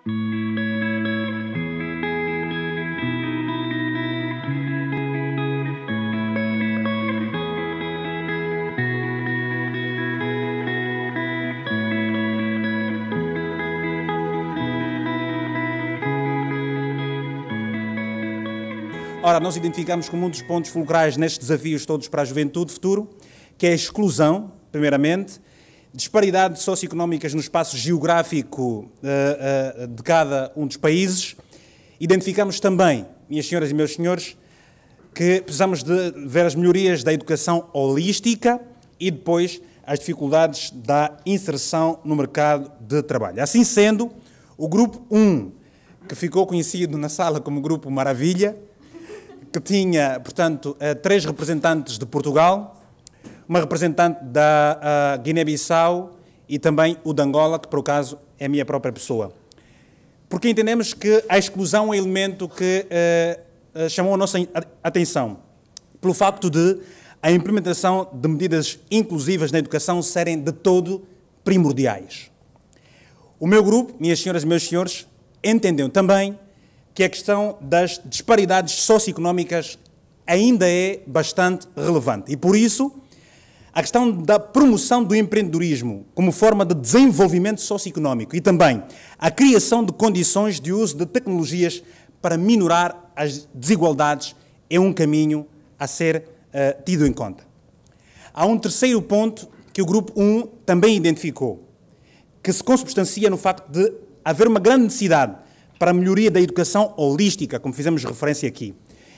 Ora, nós identificamos como um dos pontos fulcrais nestes desafios todos para a juventude futuro, que é a exclusão, primeiramente, disparidades socioeconómicas no espaço geográfico de cada um dos países. Identificamos também, minhas senhoras e meus senhores, que precisamos de ver as melhorias da educação holística e depois as dificuldades da inserção no mercado de trabalho. Assim sendo, o Grupo 1, que ficou conhecido na sala como Grupo Maravilha, que tinha, portanto, 3 representantes de Portugal, uma representante da Guiné-Bissau e também o de Angola, que por acaso é a minha própria pessoa. Porque entendemos que a exclusão é um elemento que chamou a nossa atenção, pelo facto de a implementação de medidas inclusivas na educação serem de todo primordiais. O meu grupo, minhas senhoras e meus senhores, entendeu também que a questão das disparidades socioeconómicas ainda é bastante relevante. E, por isso, a questão da promoção do empreendedorismo como forma de desenvolvimento socioeconómico e também a criação de condições de uso de tecnologias para minorar as desigualdades é um caminho a ser tido em conta. Há um terceiro ponto que o Grupo 1 também identificou, que se consubstancia no facto de haver uma grande necessidade para a melhoria da educação holística, como fizemos referência aqui.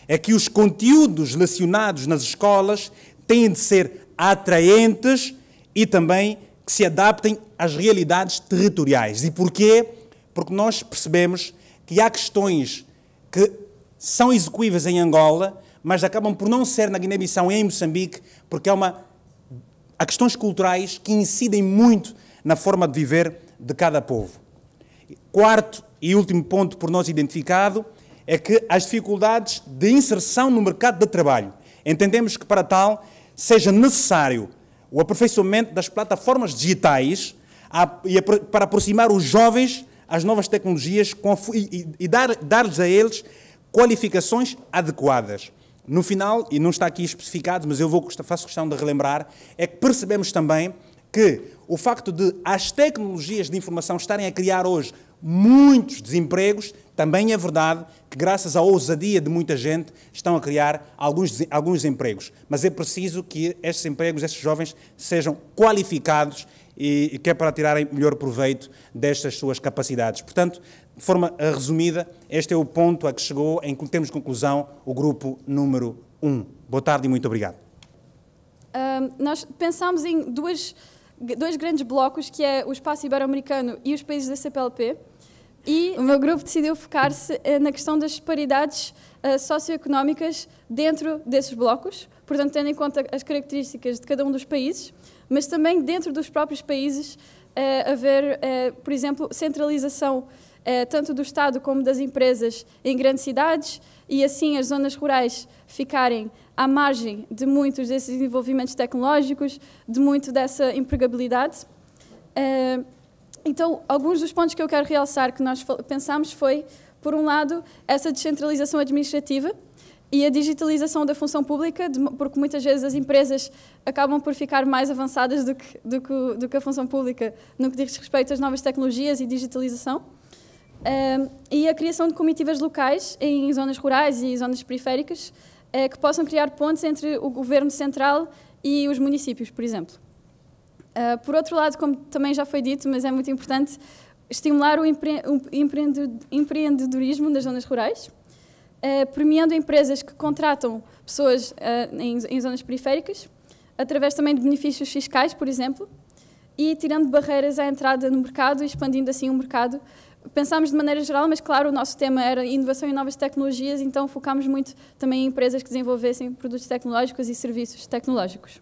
É que os conteúdos lecionados nas escolas têm de ser atraentes e também que se adaptem às realidades territoriais. E porquê? Porque nós percebemos que há questões que são execuíveis em Angola, mas acabam por não ser na Guiné-Bissau e em Moçambique, porque há questões culturais que incidem muito na forma de viver de cada povo. Quarto e último ponto por nós identificado é que as dificuldades de inserção no mercado de trabalho. Entendemos que para tal seja necessário o aperfeiçoamento das plataformas digitais para aproximar os jovens às novas tecnologias e dar-lhes a eles qualificações adequadas. No final, e não está aqui especificado, mas eu faço questão de relembrar, é que percebemos também que o facto de as tecnologias de informação estarem a criar hoje muitos desempregos, também é verdade que, graças à ousadia de muita gente, estão a criar alguns empregos. Mas é preciso que estes empregos, estes jovens, sejam qualificados e que é para tirarem melhor proveito destas suas capacidades. Portanto, de forma resumida, este é o ponto a que chegou, em termos de conclusão, o grupo número 1. Boa tarde e muito obrigado. Nós pensámos em dois grandes blocos, que é o espaço ibero-americano e os países da CPLP, e o meu grupo decidiu focar-se na questão das disparidades socioeconómicas dentro desses blocos, portanto, tendo em conta as características de cada um dos países, mas também dentro dos próprios países haver, por exemplo, centralização tanto do Estado como das empresas em grandes cidades, e assim as zonas rurais ficarem à margem de muitos desses desenvolvimentos tecnológicos, de muito dessa empregabilidade. Então, alguns dos pontos que eu quero realçar que nós pensámos foi, por um lado, essa descentralização administrativa e a digitalização da função pública, porque muitas vezes as empresas acabam por ficar mais avançadas do que a função pública no que diz respeito às novas tecnologias e digitalização. E a criação de comitivas locais em zonas rurais e zonas periféricas que possam criar pontes entre o governo central e os municípios, por exemplo. Por outro lado, como também já foi dito, mas é muito importante, estimular o empreendedorismo nas zonas rurais, premiando empresas que contratam pessoas em zonas periféricas, através também de benefícios fiscais, por exemplo, e tirando barreiras à entrada no mercado e expandindo assim o mercado. Pensámos de maneira geral, mas claro, o nosso tema era inovação e novas tecnologias, então focámos muito também em empresas que desenvolvessem produtos tecnológicos e serviços tecnológicos.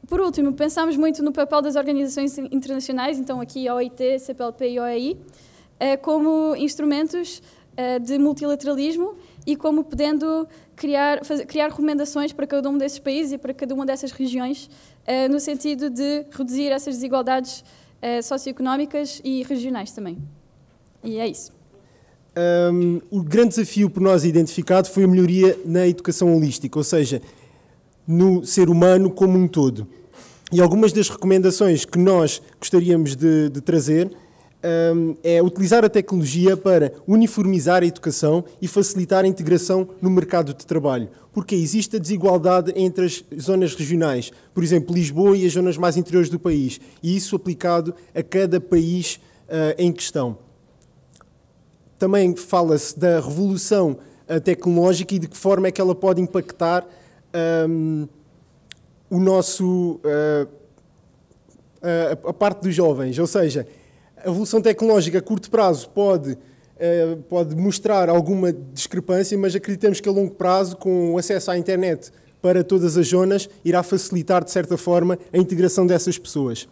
Por último, pensámos muito no papel das organizações internacionais, então aqui a OIT, CPLP e OEI, como instrumentos de multilateralismo e como podendo criar recomendações para cada um desses países e para cada uma dessas regiões, no sentido de reduzir essas desigualdades socioeconómicas e regionais também. E é isso. O grande desafio por nós identificado foi a melhoria na educação holística, ou seja, no ser humano como um todo. E algumas das recomendações que nós gostaríamos de trazer é utilizar a tecnologia para uniformizar a educação e facilitar a integração no mercado de trabalho, porque existe a desigualdade entre as zonas regionais, por exemplo, Lisboa e as zonas mais interiores do país, e isso aplicado a cada país em questão. Também fala-se da revolução tecnológica e de que forma é que ela pode impactar o nosso, a parte dos jovens, ou seja, a evolução tecnológica a curto prazo pode mostrar alguma discrepância, mas acreditamos que a longo prazo, com o acesso à internet para todas as zonas, irá facilitar, de certa forma, a integração dessas pessoas.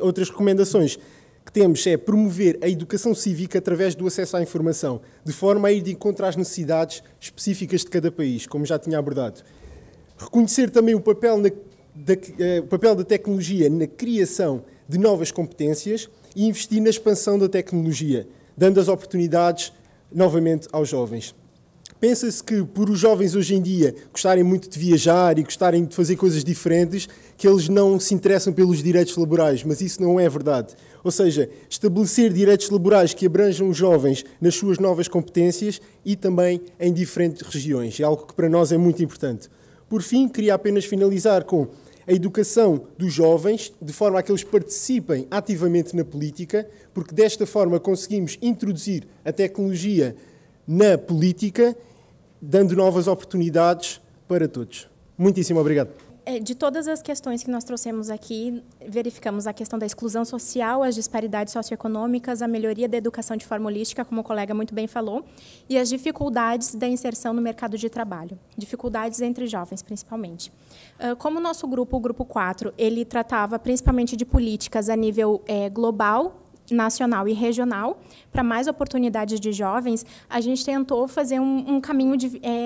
Outras recomendações que temos é promover a educação cívica através do acesso à informação, de forma a ir de encontro às necessidades específicas de cada país, como já tinha abordado. Reconhecer também o papel da tecnologia na criação de novas competências e investir na expansão da tecnologia, dando as oportunidades novamente aos jovens. Pensa-se que, por os jovens hoje em dia gostarem muito de viajar e gostarem de fazer coisas diferentes, que eles não se interessam pelos direitos laborais, mas isso não é verdade. Ou seja, estabelecer direitos laborais que abranjam os jovens nas suas novas competências e também em diferentes regiões. É algo que para nós é muito importante. Por fim, queria apenas finalizar com a educação dos jovens, de forma a que eles participem ativamente na política, porque desta forma conseguimos introduzir a tecnologia na política, dando novas oportunidades para todos. Muitíssimo obrigado. De todas as questões que nós trouxemos aqui, verificamos a questão da exclusão social, as disparidades socioeconômicas, a melhoria da educação de forma holística, como o colega muito bem falou, e as dificuldades da inserção no mercado de trabalho, dificuldades entre jovens, principalmente. Como o nosso grupo, o Grupo 4, ele tratava principalmente de políticas a nível global, nacional e regional, para mais oportunidades de jovens, a gente tentou fazer um caminho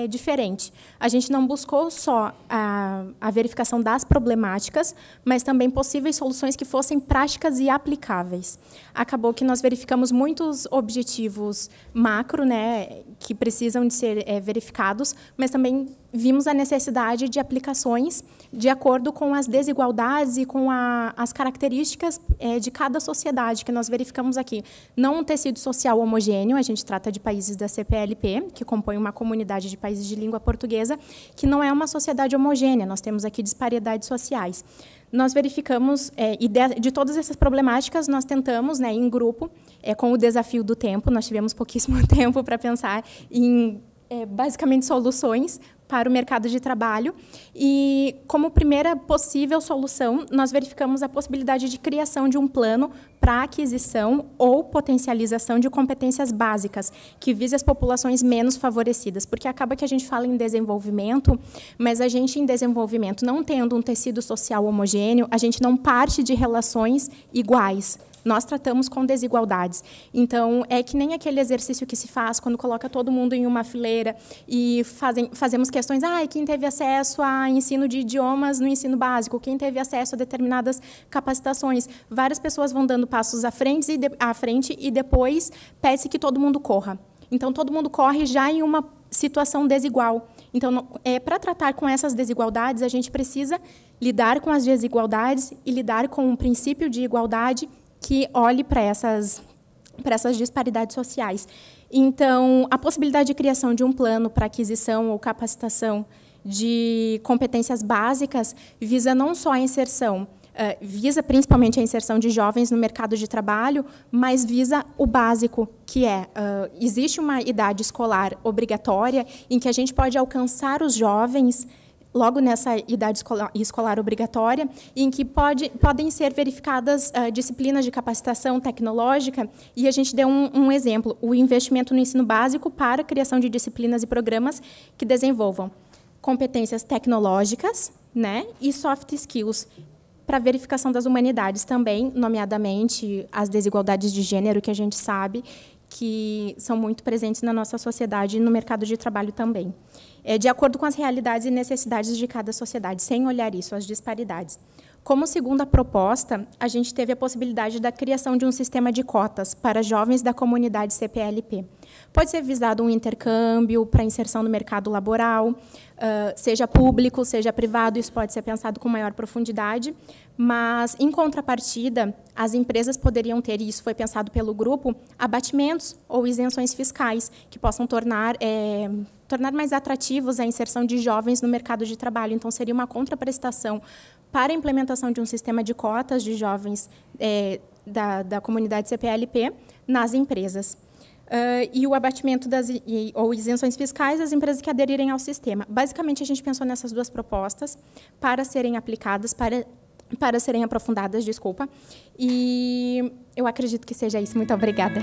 diferente. A gente não buscou só a verificação das problemáticas, mas também possíveis soluções que fossem práticas e aplicáveis. Acabou que nós verificamos muitos objetivos macro, né, que precisam de ser verificados, mas também vimos a necessidade de aplicações de acordo com as desigualdades e com as características de cada sociedade que nós verificamos aqui. Não um tecido social homogêneo, a gente trata de países da CPLP, que compõem uma comunidade de países de língua portuguesa, que não é uma sociedade homogênea, nós temos aqui disparidades sociais. Nós verificamos, e de todas essas problemáticas, nós tentamos, né, em grupo, com o desafio do tempo, nós tivemos pouquíssimo tempo para pensar em, basicamente, soluções para o mercado de trabalho. E, como primeira possível solução, nós verificamos a possibilidade de criação de um plano para aquisição ou potencialização de competências básicas, que vise as populações menos favorecidas, porque acaba que a gente fala em desenvolvimento, mas a gente, em desenvolvimento, não tendo um tecido social homogêneo, a gente não parte de relações iguais. Nós tratamos com desigualdades. Então, é que nem aquele exercício que se faz quando coloca todo mundo em uma fileira e fazemos questões, quem teve acesso a ensino de idiomas no ensino básico, quem teve acesso a determinadas capacitações. Várias pessoas vão dando passos à frente e depois pede-se que todo mundo corra. Então, todo mundo corre já em uma situação desigual. Então, para tratar com essas desigualdades, a gente precisa lidar com as desigualdades e lidar com um princípio de igualdade que olhe para essas disparidades sociais. Então, a possibilidade de criação de um plano para aquisição ou capacitação de competências básicas visa não só a inserção, visa principalmente a inserção de jovens no mercado de trabalho, mas visa o básico, que existe uma idade escolar obrigatória em que a gente pode alcançar os jovens logo nessa idade escolar obrigatória, em que podem ser verificadas disciplinas de capacitação tecnológica, e a gente deu um exemplo, o investimento no ensino básico para a criação de disciplinas e programas que desenvolvam competências tecnológicas, né, e soft skills, para verificação das humanidades também, nomeadamente as desigualdades de gênero, que a gente sabe que são muito presentes na nossa sociedade e no mercado de trabalho também. De acordo com as realidades e necessidades de cada sociedade, sem olhar isso, as disparidades. Como segunda proposta, a gente teve a possibilidade da criação de um sistema de cotas para jovens da comunidade CPLP. Pode ser visado um intercâmbio para inserção no mercado laboral, seja público, seja privado, isso pode ser pensado com maior profundidade, mas, em contrapartida, as empresas poderiam ter, e isso foi pensado pelo grupo, abatimentos ou isenções fiscais que possam tornar mais atrativos a inserção de jovens no mercado de trabalho. Então, seria uma contraprestação para a implementação de um sistema de cotas de jovens da comunidade CPLP nas empresas. E o abatimento ou isenções fiscais das empresas que aderirem ao sistema. Basicamente, a gente pensou nessas duas propostas para serem aplicadas, para serem aprofundadas, desculpa. E eu acredito que seja isso. Muito obrigada.